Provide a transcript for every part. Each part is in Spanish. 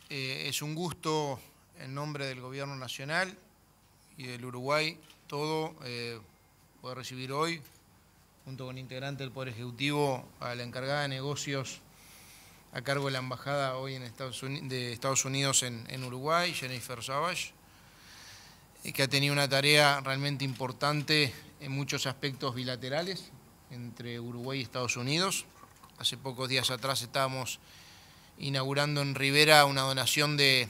Es un gusto, en nombre del Gobierno Nacional y del Uruguay, poder recibir hoy, junto con integrante del Poder Ejecutivo, a la encargada de negocios a cargo de la Embajada hoy de Estados Unidos en Uruguay, Jennifer Savage, que ha tenido una tarea realmente importante en muchos aspectos bilaterales entre Uruguay y Estados Unidos. Hace pocos días atrás estábamos inaugurando en Rivera una donación de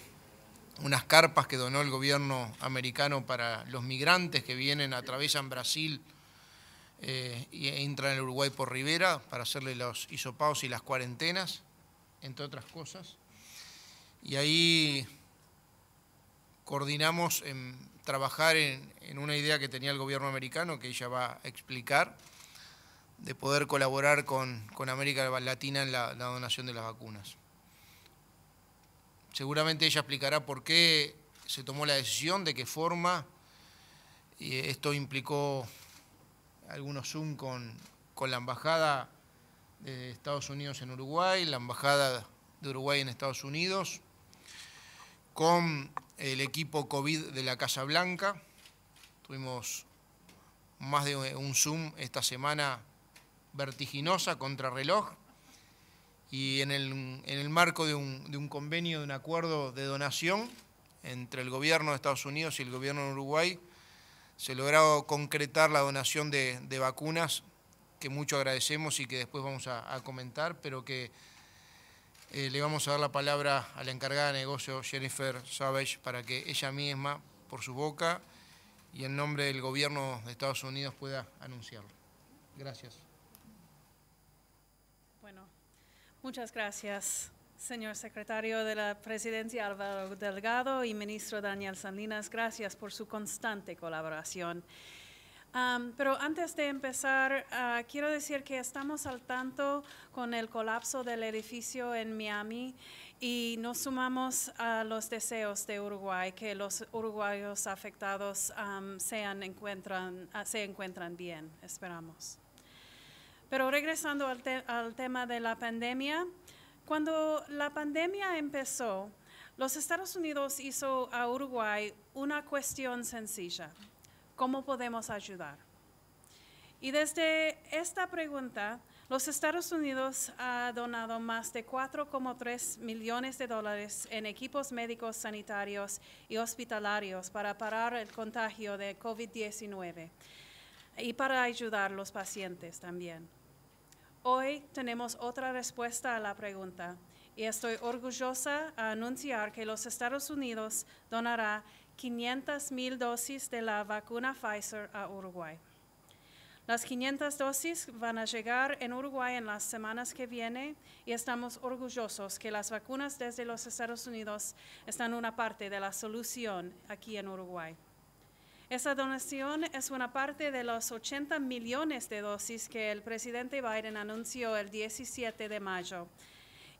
unas carpas que donó el gobierno americano para los migrantes que vienen, atraviesan Brasil e entran en Uruguay por Rivera para hacerle los hisopados y las cuarentenas, entre otras cosas. Y ahí coordinamos en trabajar en una idea que tenía el gobierno americano, que ella va a explicar, de poder colaborar con América Latina en la donación de las vacunas. Seguramente ella explicará por qué se tomó la decisión, de qué forma, y esto implicó algunos Zoom con la Embajada de Estados Unidos en Uruguay, la Embajada de Uruguay en Estados Unidos, con el equipo COVID de la Casa Blanca. Tuvimos más de un Zoom esta semana vertiginosa, contrarreloj, y en el marco de un convenio, de un acuerdo de donación entre el gobierno de Estados Unidos y el gobierno de Uruguay, se logró concretar la donación de vacunas, que mucho agradecemos y que después vamos a comentar, pero que le vamos a dar la palabra a la encargada de negocios, Jennifer Savage, para que ella misma, por su boca y en nombre del gobierno de Estados Unidos, pueda anunciarlo. Gracias. Bueno, muchas gracias, señor secretario de la Presidencia Álvaro Delgado y ministro Daniel Salinas. Gracias por su constante colaboración. Pero antes de empezar, quiero decir que estamos al tanto con el colapso del edificio en Miami y nos sumamos a los deseos de Uruguay, que los uruguayos afectados se encuentran bien, esperamos. Pero regresando al tema de la pandemia, cuando la pandemia empezó, los Estados Unidos hizo a Uruguay una cuestión sencilla: ¿cómo podemos ayudar? Y desde esta pregunta, los Estados Unidos ha donado más de $4,3 millones en equipos médicos, sanitarios y hospitalarios para parar el contagio de COVID-19 y para ayudar a los pacientes también. Hoy tenemos otra respuesta a la pregunta y estoy orgullosa de anunciar que los Estados Unidos donará 500,000 dosis de la vacuna Pfizer a Uruguay. Las 500 dosis van a llegar en Uruguay en las semanas que vienen y estamos orgullosos que las vacunas desde los Estados Unidos están una parte de la solución aquí en Uruguay. Esa donación es una parte de los 80 millones de dosis que el presidente Biden anunció el 17 de mayo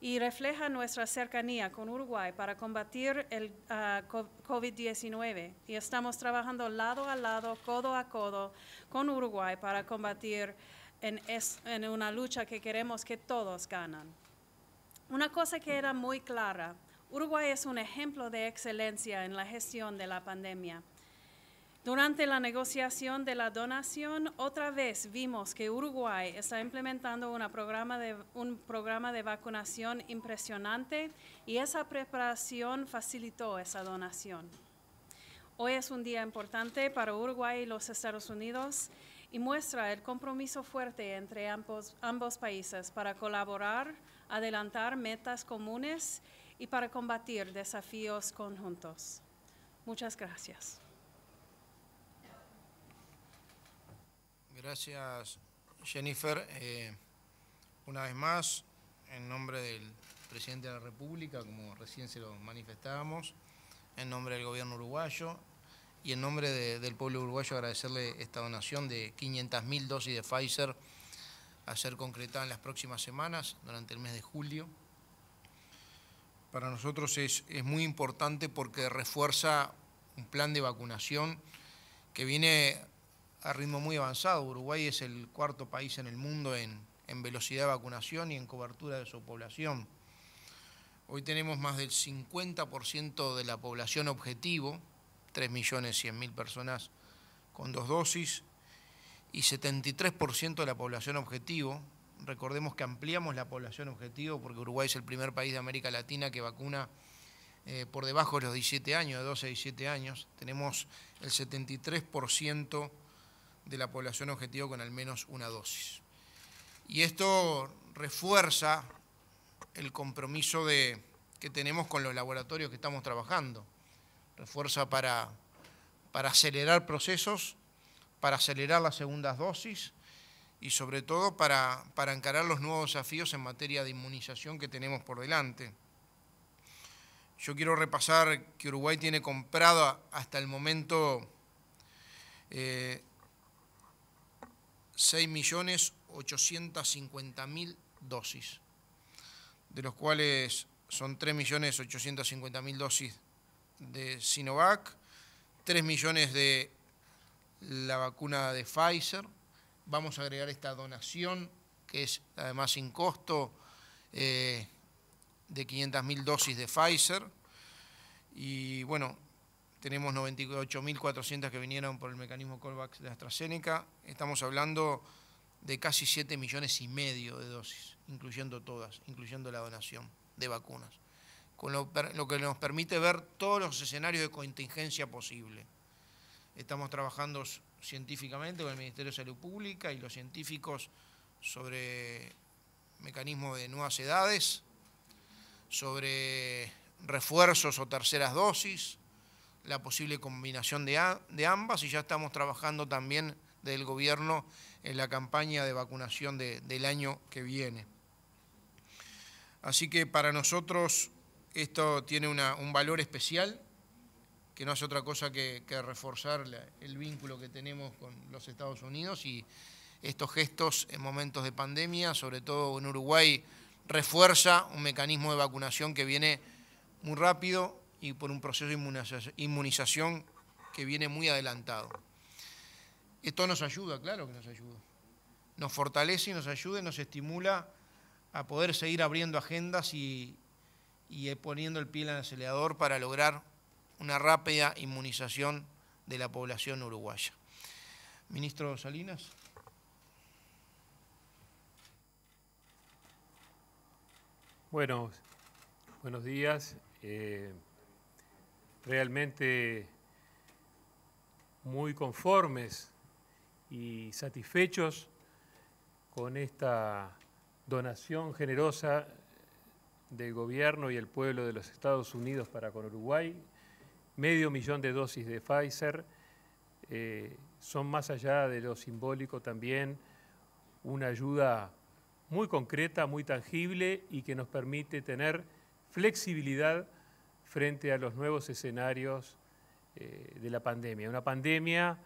y refleja nuestra cercanía con Uruguay para combatir el COVID-19. Y estamos trabajando lado a lado, codo a codo con Uruguay para combatir en una lucha que queremos que todos ganen. Una cosa que era muy clara: Uruguay es un ejemplo de excelencia en la gestión de la pandemia. Durante la negociación de la donación, otra vez vimos que Uruguay está implementando un programa de vacunación impresionante y esa preparación facilitó esa donación. Hoy es un día importante para Uruguay y los Estados Unidos y muestra el compromiso fuerte entre ambos países para colaborar, adelantar metas comunes y para combatir desafíos conjuntos. Muchas gracias. Gracias, Jennifer. Una vez más, en nombre del presidente de la República, como recién se lo manifestábamos, en nombre del gobierno uruguayo y en nombre del pueblo uruguayo, agradecerle esta donación de 500,000 dosis de Pfizer a ser concretada en las próximas semanas, durante el mes de julio. Para nosotros es muy importante porque refuerza un plan de vacunación que viene a ritmo muy avanzado. Uruguay es el cuarto país en el mundo en velocidad de vacunación y en cobertura de su población. Hoy tenemos más del 50% de la población objetivo, 3.100.000 personas con 2 dosis, y 73% de la población objetivo. Recordemos que ampliamos la población objetivo porque Uruguay es el primer país de América Latina que vacuna por debajo de los 17 años, de 12 a 17 años. Tenemos el 73% de la población objetivo con al menos una dosis. Y esto refuerza el compromiso que tenemos con los laboratorios que estamos trabajando. Refuerza para acelerar procesos, para acelerar las segundas dosis y sobre todo para encarar los nuevos desafíos en materia de inmunización que tenemos por delante. Yo quiero repasar que Uruguay tiene comprado hasta el momento 6.850.000 dosis, de los cuales son 3.850.000 dosis de Sinovac, 3 millones de la vacuna de Pfizer. Vamos a agregar esta donación, que es además sin costo, de 500.000 dosis de Pfizer. Y bueno, tenemos 98.400 que vinieron por el mecanismo COVAX de AstraZeneca. Estamos hablando de casi 7,5 millones de dosis, incluyendo todas, incluyendo la donación de vacunas, con lo que nos permite ver todos los escenarios de contingencia posible. Estamos trabajando científicamente con el Ministerio de Salud Pública y los científicos sobre mecanismos de nuevas edades, sobre refuerzos o terceras dosis, la posible combinación de ambas, y ya estamos trabajando también del gobierno en la campaña de vacunación del año que viene. Así que para nosotros esto tiene un valor especial, que no hace otra cosa que reforzar el vínculo que tenemos con los Estados Unidos, y estos gestos en momentos de pandemia, sobre todo en Uruguay, refuerza un mecanismo de vacunación que viene muy rápido y por un proceso de inmunización que viene muy adelantado. Esto nos ayuda, claro que nos ayuda. Nos fortalece y nos ayuda y nos estimula a poder seguir abriendo agendas y poniendo el pie en el acelerador para lograr una rápida inmunización de la población uruguaya. Ministro Salinas. Bueno, buenos días. Realmente muy conformes y satisfechos con esta donación generosa del gobierno y el pueblo de los Estados Unidos para con Uruguay. 500.000 de dosis de Pfizer, son más allá de lo simbólico también una ayuda muy concreta, muy tangible y que nos permite tener flexibilidad frente a los nuevos escenarios de la pandemia. Una pandemia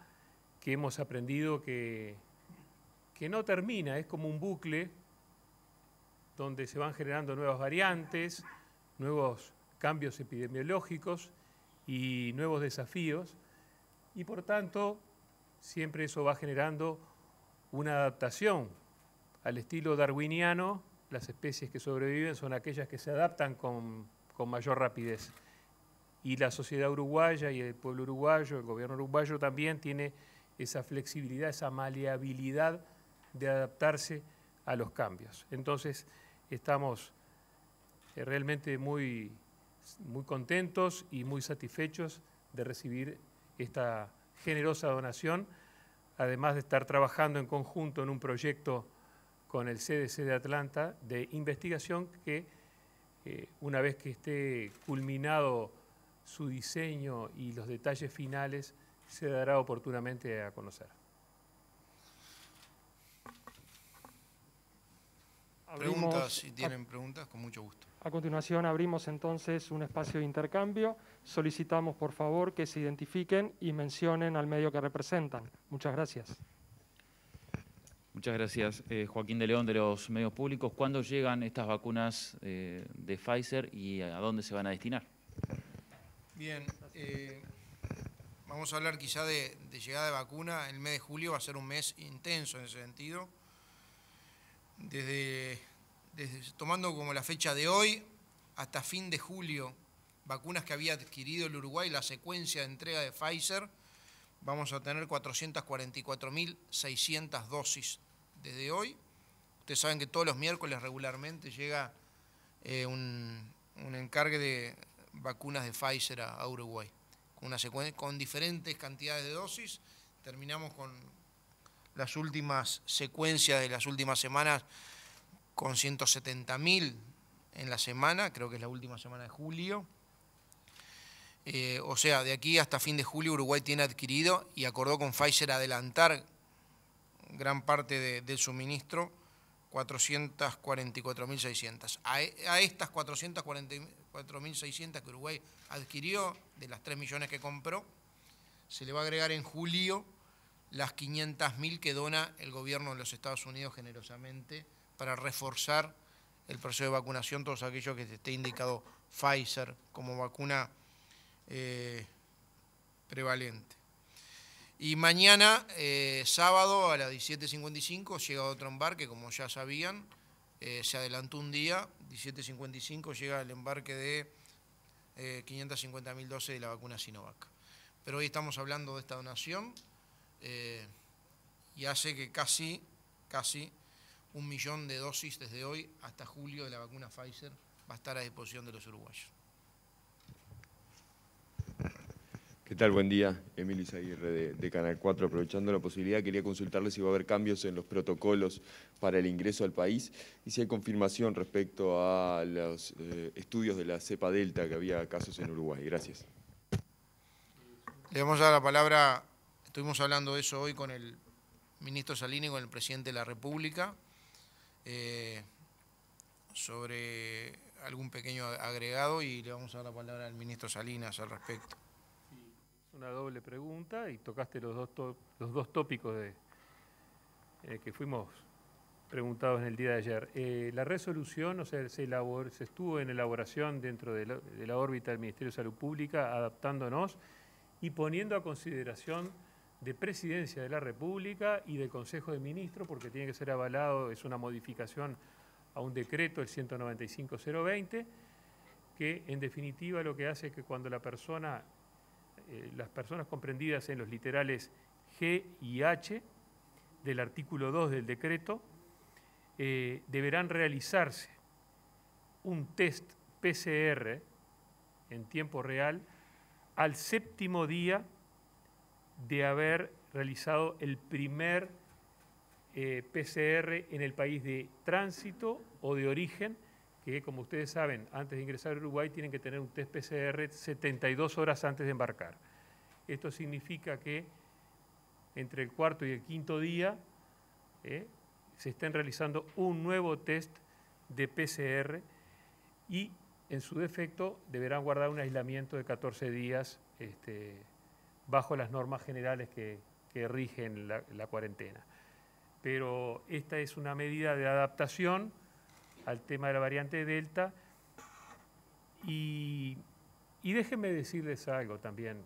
que hemos aprendido que no termina, es como un bucle donde se van generando nuevas variantes, nuevos cambios epidemiológicos y nuevos desafíos, y por tanto siempre eso va generando una adaptación al estilo darwiniano. Las especies que sobreviven son aquellas que se adaptan con mayor rapidez, y la sociedad uruguaya y el pueblo uruguayo, el gobierno uruguayo también tiene esa flexibilidad, esa maleabilidad de adaptarse a los cambios. Entonces estamos realmente muy contentos y muy satisfechos de recibir esta generosa donación, además de estar trabajando en conjunto en un proyecto con el CDC de Atlanta de investigación que una vez que esté culminado su diseño y los detalles finales se dará oportunamente a conocer. Preguntas, si tienen preguntas, con mucho gusto. A continuación abrimos entonces un espacio de intercambio. Solicitamos por favor que se identifiquen y mencionen al medio que representan. Muchas gracias. Muchas gracias. Joaquín de León, de los medios públicos. ¿Cuándo llegan estas vacunas de Pfizer y a dónde se van a destinar? Bien, vamos a hablar quizá de llegada de vacuna. El mes de julio va a ser un mes intenso en ese sentido. Desde tomando como la fecha de hoy, hasta fin de julio, vacunas que había adquirido el Uruguay, la secuencia de entrega de Pfizer, vamos a tener 444.600 dosis desde hoy. Ustedes saben que todos los miércoles regularmente llega un encargue de vacunas de Pfizer a Uruguay, con una secuencia, con diferentes cantidades de dosis. Terminamos con las últimas secuencias de las últimas semanas con 170.000 en la semana, creo que es la última semana de julio. O sea, de aquí hasta fin de julio Uruguay tiene adquirido y acordó con Pfizer adelantar gran parte del suministro, 444.600. A estas 444.600 que Uruguay adquirió, de las 3 millones que compró, se le va a agregar en julio las 500.000 que dona el gobierno de los Estados Unidos generosamente para reforzar el proceso de vacunación, todos aquellos que esté indicado Pfizer como vacuna prevalente. Y mañana, sábado, a las 17:55, llega otro embarque, como ya sabían, se adelantó un día, 17:55 llega el embarque de 550.000 dosis de la vacuna Sinovac. Pero hoy estamos hablando de esta donación y hace que casi 1 millón de dosis desde hoy hasta julio de la vacuna Pfizer va a estar a disposición de los uruguayos. ¿Qué tal? Buen día. Emilio Izaguirre de Canal 4. Aprovechando la posibilidad, quería consultarle si va a haber cambios en los protocolos para el ingreso al país y si hay confirmación respecto a los estudios de la cepa Delta, que había casos en Uruguay. Gracias. Le vamos a dar la palabra, estuvimos hablando de eso hoy con el ministro Salini y con el presidente de la República, sobre algún pequeño agregado, y le vamos a dar la palabra al ministro Salinas al respecto. Una doble pregunta y tocaste los dos tópicos que fuimos preguntados en el día de ayer. La resolución, o sea, se estuvo en elaboración dentro de la órbita del Ministerio de Salud Pública, adaptándonos y poniendo a consideración de Presidencia de la República y del Consejo de Ministros, porque tiene que ser avalado, es una modificación a un decreto, el 195.020, que en definitiva lo que hace es que cuando las personas comprendidas en los literales G y H del artículo 2 del decreto deberán realizarse un test PCR en tiempo real al 7º día de haber realizado el primer PCR en el país de tránsito o de origen, que como ustedes saben, antes de ingresar a Uruguay tienen que tener un test PCR 72 horas antes de embarcar. Esto significa que entre el 4º y el 5º día se estén realizando un nuevo test de PCR y en su defecto deberán guardar un aislamiento de 14 días bajo las normas generales que rigen la cuarentena. Pero esta es una medida de adaptación al tema de la variante Delta y déjenme decirles algo también.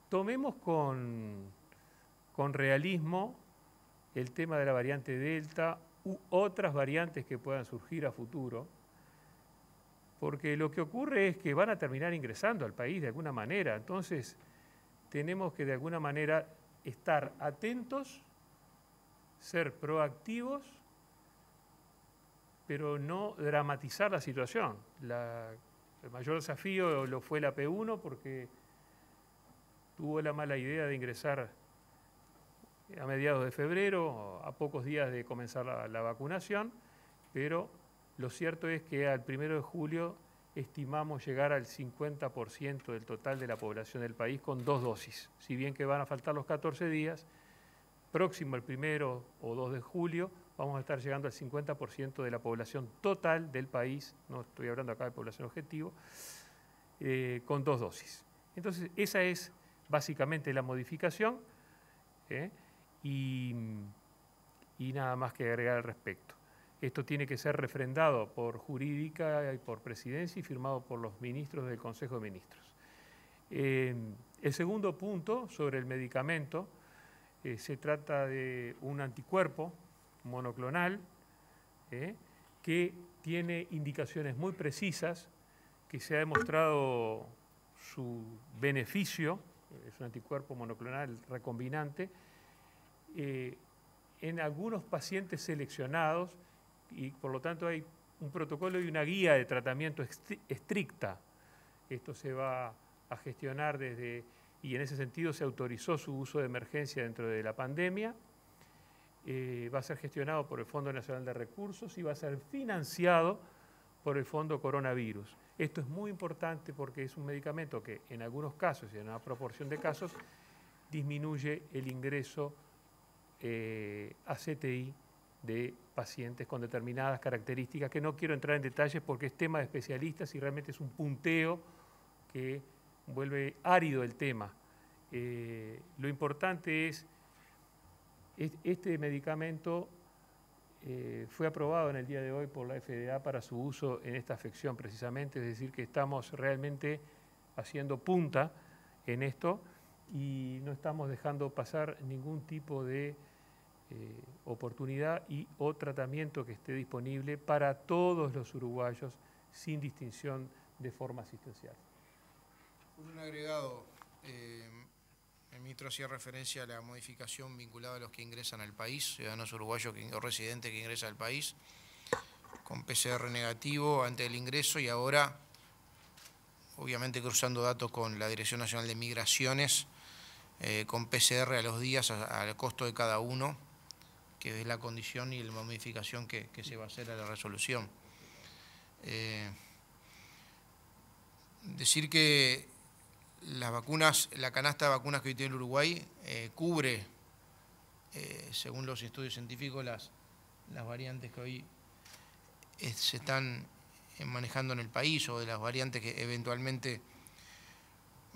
Tomemos con realismo el tema de la variante Delta u otras variantes que puedan surgir a futuro, porque lo que ocurre es que van a terminar ingresando al país de alguna manera. Entonces, tenemos que de alguna manera estar atentos, ser proactivos, pero no dramatizar la situación. El mayor desafío lo fue la P1 porque tuvo la mala idea de ingresar a mediados de febrero, a pocos días de comenzar la vacunación, pero lo cierto es que al 1 de julio estimamos llegar al 50% del total de la población del país con 2 dosis. Si bien que van a faltar los 14 días, próximo al 1 o 2 de julio vamos a estar llegando al 50% de la población total del país, no estoy hablando acá de población objetivo, con 2 dosis. Entonces, esa es básicamente la modificación y nada más que agregar al respecto. Esto tiene que ser refrendado por jurídica y por presidencia y firmado por los ministros del Consejo de Ministros. El segundo punto sobre el medicamento, se trata de un anticuerpo monoclonal que tiene indicaciones muy precisas, que se ha demostrado su beneficio, es un anticuerpo monoclonal recombinante, en algunos pacientes seleccionados, y por lo tanto hay un protocolo y una guía de tratamiento estricta. Esto se va a gestionar y en ese sentido se autorizó su uso de emergencia dentro de la pandemia. Va a ser gestionado por el Fondo Nacional de Recursos y va a ser financiado por el Fondo Coronavirus. Esto es muy importante porque es un medicamento que en algunos casos y en una proporción de casos disminuye el ingreso a CTI de pacientes con determinadas características, que no quiero entrar en detalles porque es tema de especialistas y realmente es un punteo que vuelve árido el tema. Lo importante es, este medicamento fue aprobado en el día de hoy por la FDA para su uso en esta afección precisamente, es decir, que estamos realmente haciendo punta en esto y no estamos dejando pasar ningún tipo de oportunidad o tratamiento que esté disponible para todos los uruguayos sin distinción de forma asistencial. Un agregado, el ministro hacía referencia a la modificación vinculada a los que ingresan al país, ciudadanos uruguayos o residentes que ingresan al país, con PCR negativo antes del ingreso y ahora, obviamente cruzando datos con la Dirección Nacional de Migraciones, con PCR a los días, al costo de cada uno, que es la condición y la modificación que se va a hacer a la resolución. Decir que las vacunas, la canasta de vacunas que hoy tiene el Uruguay cubre, según los estudios científicos, las variantes que hoy se están manejando en el país o de las variantes que eventualmente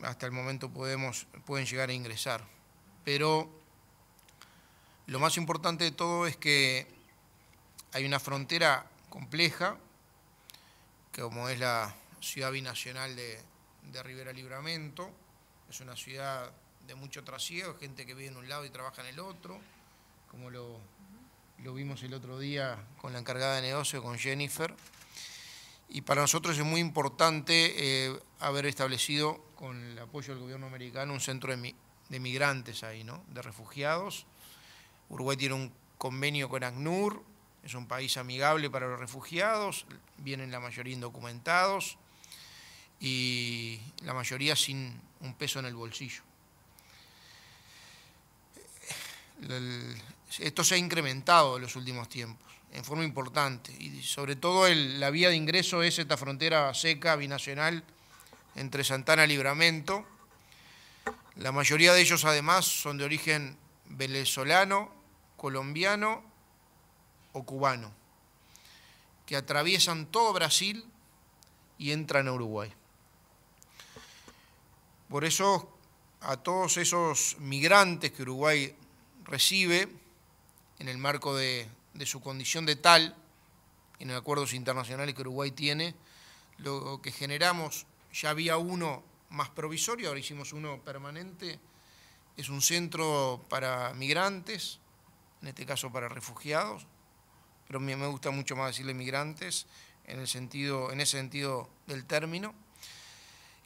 hasta el momento pueden llegar a ingresar. Pero lo más importante de todo es que hay una frontera compleja, como es la ciudad binacional de Rivera Libramento. Es una ciudad de mucho trasiego, gente que vive en un lado y trabaja en el otro, como lo vimos el otro día con la encargada de negocio, con Jennifer. Y para nosotros es muy importante haber establecido, con el apoyo del gobierno americano, un centro de migrantes ahí, ¿no? De refugiados. Uruguay tiene un convenio con ACNUR, es un país amigable para los refugiados, vienen la mayoría indocumentados y la mayoría sin un peso en el bolsillo. Esto se ha incrementado en los últimos tiempos, en forma importante, y sobre todo la vía de ingreso es esta frontera seca, binacional, entre Santana y Libramento. La mayoría de ellos además son de origen venezolano, colombiano o cubano, que atraviesan todo Brasil y entran a Uruguay. Por eso, a todos esos migrantes que Uruguay recibe, en el marco de su condición de tal, en los acuerdos internacionales que Uruguay tiene, lo que generamos, ya había uno más provisorio, ahora hicimos uno permanente, es un centro para migrantes, en este caso para refugiados, pero a mí me gusta mucho más decirle migrantes, en ese sentido del término,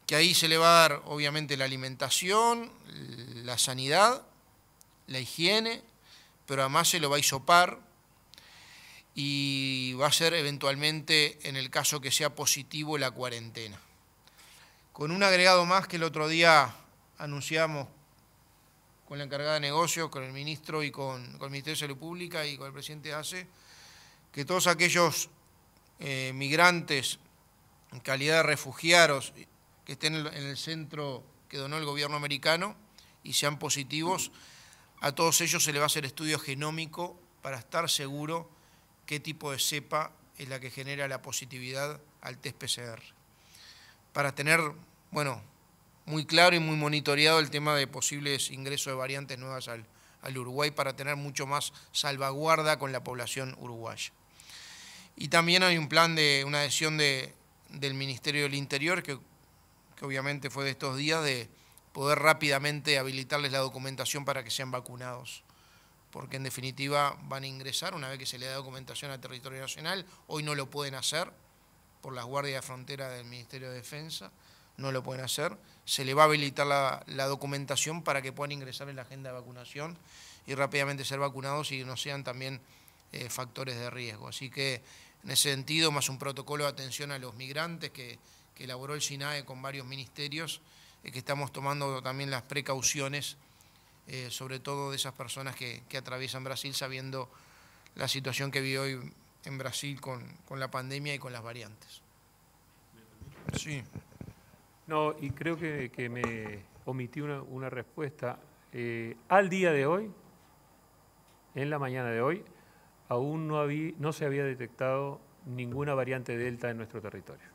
que ahí se le va a dar obviamente la alimentación, la sanidad, la higiene, pero además se lo va a hisopar y va a ser eventualmente, en el caso que sea positivo, la cuarentena. Con un agregado más que el otro día anunciamos con la encargada de negocios, con el ministro y con el Ministerio de Salud Pública y con el presidente ACE, que todos aquellos migrantes en calidad de refugiados que estén en el centro que donó el gobierno americano y sean positivos, a todos ellos se le va a hacer estudio genómico para estar seguro qué tipo de cepa es la que genera la positividad al test PCR. Para tener, bueno, muy claro y muy monitoreado el tema de posibles ingresos de variantes nuevas al Uruguay para tener mucho más salvaguarda con la población uruguaya. Y también hay un plan de una adhesión del Ministerio del Interior, que obviamente fue de estos días, de poder rápidamente habilitarles la documentación para que sean vacunados porque en definitiva van a ingresar una vez que se le da documentación al territorio nacional. Hoy no lo pueden hacer por las guardias de frontera del Ministerio de Defensa, no lo pueden hacer. Se le va a habilitar la documentación para que puedan ingresar en la agenda de vacunación y rápidamente ser vacunados y no sean también factores de riesgo. Así que en ese sentido, más un protocolo de atención a los migrantes que elaboró el SINAE con varios ministerios, que estamos tomando también las precauciones, sobre todo de esas personas que atraviesan Brasil, sabiendo la situación que vive hoy en Brasil con la pandemia y con las variantes. Sí. No, y creo que me omití una respuesta. Al día de hoy, en la mañana de hoy, aún no se había detectado ninguna variante Delta en nuestro territorio.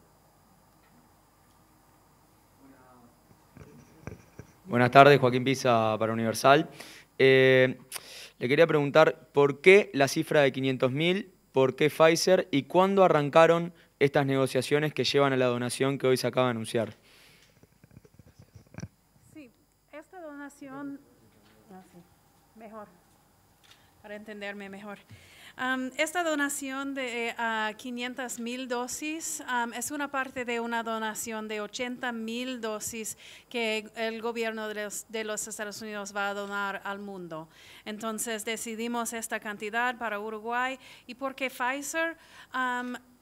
Buenas tardes, Joaquín Pisa para Universal. Le quería preguntar por qué la cifra de 500.000, por qué Pfizer y cuándo arrancaron estas negociaciones que llevan a la donación que hoy se acaba de anunciar. Sí, esta donación, mejor, para entenderme mejor. Esta donación de 500.000 dosis es una parte de una donación de 80.000 dosis que el gobierno de los Estados Unidos va a donar al mundo. Entonces decidimos esta cantidad para Uruguay. ¿Y por qué Pfizer?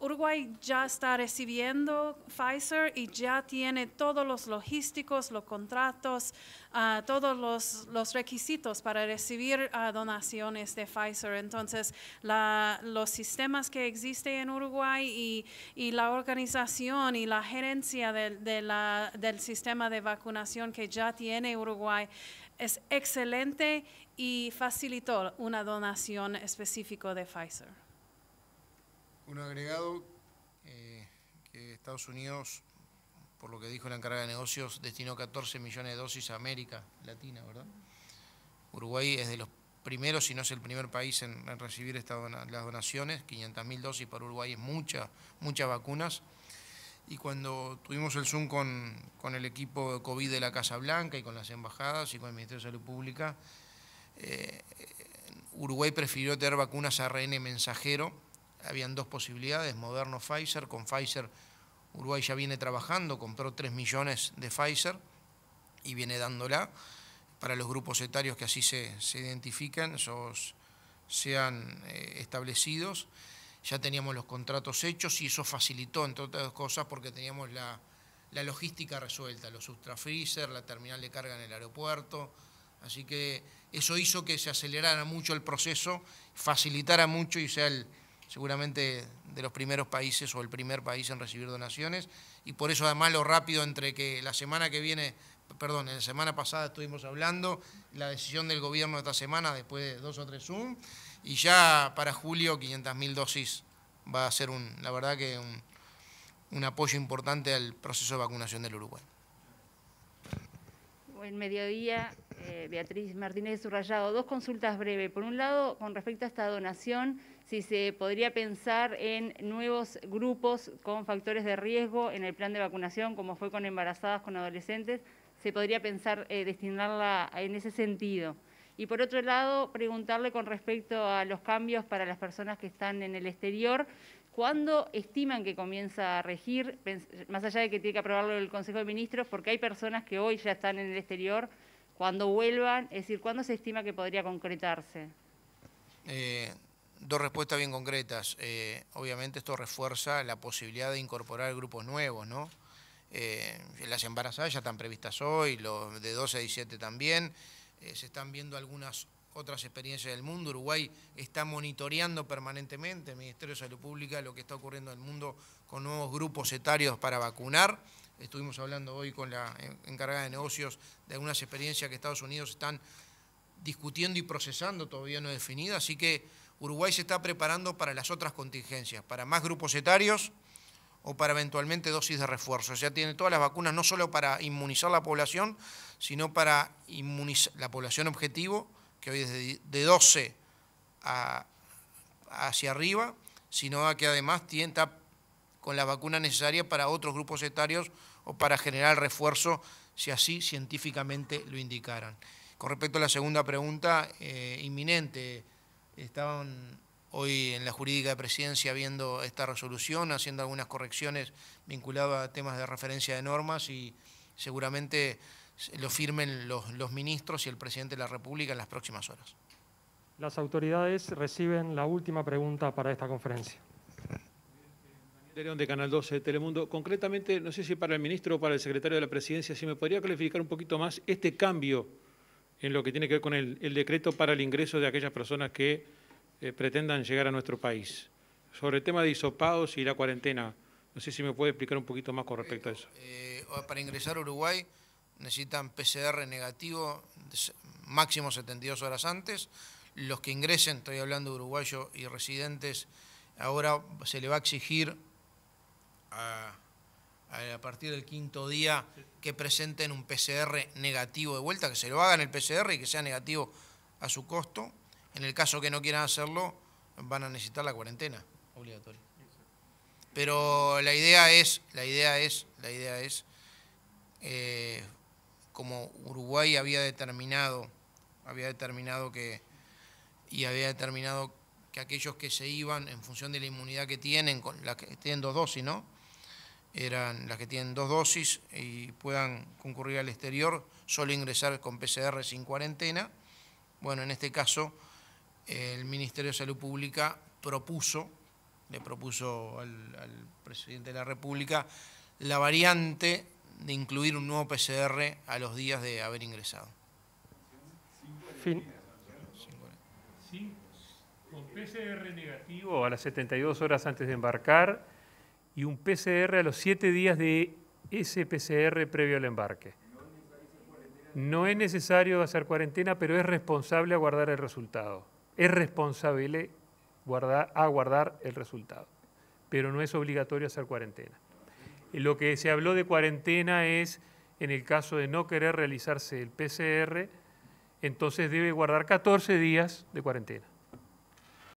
Uruguay ya está recibiendo Pfizer y ya tiene todos los logísticos, los contratos, todos los requisitos para recibir donaciones de Pfizer. Entonces, los sistemas que existen en Uruguay y la organización y la gerencia del sistema de vacunación que ya tiene Uruguay es excelente y facilitó una donación específica de Pfizer. Un agregado que Estados Unidos, por lo que dijo la encargada de negocios, destinó 14 millones de dosis a América Latina, ¿verdad? Uruguay es de los primeros, si no es el primer país en recibir las donaciones. 500.000 dosis para Uruguay es muchas vacunas. Y cuando tuvimos el Zoom con el equipo de COVID de la Casa Blanca y con las embajadas y con el Ministerio de Salud Pública, Uruguay prefirió tener vacunas ARN mensajero. Habían dos posibilidades, Moderna o Pfizer. Con Pfizer Uruguay ya viene trabajando, compró 3 millones de Pfizer y viene dándola para los grupos etarios que así se identifican, sean establecidos. Ya teníamos los contratos hechos y eso facilitó, entre otras cosas, porque teníamos la logística resuelta, los ultrafreezer, la terminal de carga en el aeropuerto. Así que eso hizo que se acelerara mucho el proceso, facilitara mucho y sea seguramente de los primeros países o el primer país en recibir donaciones, y por eso además lo rápido entre que la semana que viene, en la semana pasada estuvimos hablando, la decisión del gobierno de esta semana después de 2 o 3 Zoom, y ya para julio 500.000 dosis va a ser la verdad que un apoyo importante al proceso de vacunación del Uruguay. Buen mediodía, Beatriz Martínez Subrayado. Dos consultas breves. Por un lado, con respecto a esta donación, si se podría pensar en nuevos grupos con factores de riesgo en el plan de vacunación, como fue con embarazadas, con adolescentes, se podría pensar destinarla en ese sentido. Y por otro lado, preguntarle con respecto a los cambios para las personas que están en el exterior, ¿cuándo estiman que comienza a regir, más allá de que tiene que aprobarlo el Consejo de Ministros, porque hay personas que hoy ya están en el exterior, cuando vuelvan, es decir, ¿cuándo se estima que podría concretarse? Dos respuestas bien concretas. Obviamente esto refuerza la posibilidad de incorporar grupos nuevos, ¿no? Las embarazadas ya están previstas hoy, los de 12 a 17 también. Se están viendo algunas otras experiencias del mundo. Uruguay está monitoreando permanentemente, el Ministerio de Salud Pública, lo que está ocurriendo en el mundo con nuevos grupos etarios para vacunar. Estuvimos hablando hoy con la encargada de negocios de algunas experiencias que Estados Unidos están discutiendo y procesando, todavía no definidas, así que Uruguay se está preparando para las otras contingencias, para más grupos etarios o para eventualmente dosis de refuerzo. Ya tiene todas las vacunas, no solo para inmunizar la población, sino para inmunizar la población objetivo, que hoy es de 12 hacia arriba, sino que además está con la vacuna necesaria para otros grupos etarios o para generar refuerzo, si así científicamente lo indicaran. Con respecto a la segunda pregunta, inminente, estaban hoy en la jurídica de presidencia viendo esta resolución, haciendo algunas correcciones vinculadas a temas de referencia de normas y seguramente lo firmen los ministros y el presidente de la República en las próximas horas. Las autoridades reciben la última pregunta para esta conferencia. De León, de Canal 12 Telemundo. Concretamente, no sé si para el ministro o para el secretario de la Presidencia, si me podría clarificar un poquito más este cambio en lo que tiene que ver con el decreto para el ingreso de aquellas personas que pretendan llegar a nuestro país. Sobre el tema de hisopados y la cuarentena, no sé si me puede explicar un poquito más con respecto a eso. Para ingresar a Uruguay necesitan PCR negativo máximo 72 horas antes. Los que ingresen, estoy hablando de uruguayos y residentes, ahora se le va a exigir a partir del 5.º día que presenten un PCR negativo de vuelta, que se lo hagan el PCR y que sea negativo a su costo. En el caso que no quieran hacerlo, van a necesitar la cuarentena obligatoria. Pero la idea es, como Uruguay había determinado que aquellos que se iban en función de la inmunidad que tienen, con las que tienen 2 dosis, ¿no? Eran las que tienen 2 dosis y puedan concurrir al exterior, solo ingresar con PCR sin cuarentena. Bueno, en este caso, el Ministerio de Salud Pública le propuso al presidente de la República la variante de incluir un nuevo PCR a los días de haber ingresado. Sí, con PCR negativo a las 72 horas antes de embarcar y un PCR a los 7 días de ese PCR previo al embarque. No es necesario hacer cuarentena, pero es responsable aguardar el resultado. Es responsable aguardar el resultado, pero no es obligatorio hacer cuarentena. Lo que se habló de cuarentena es en el caso de no querer realizarse el PCR, entonces debe guardar 14 días de cuarentena.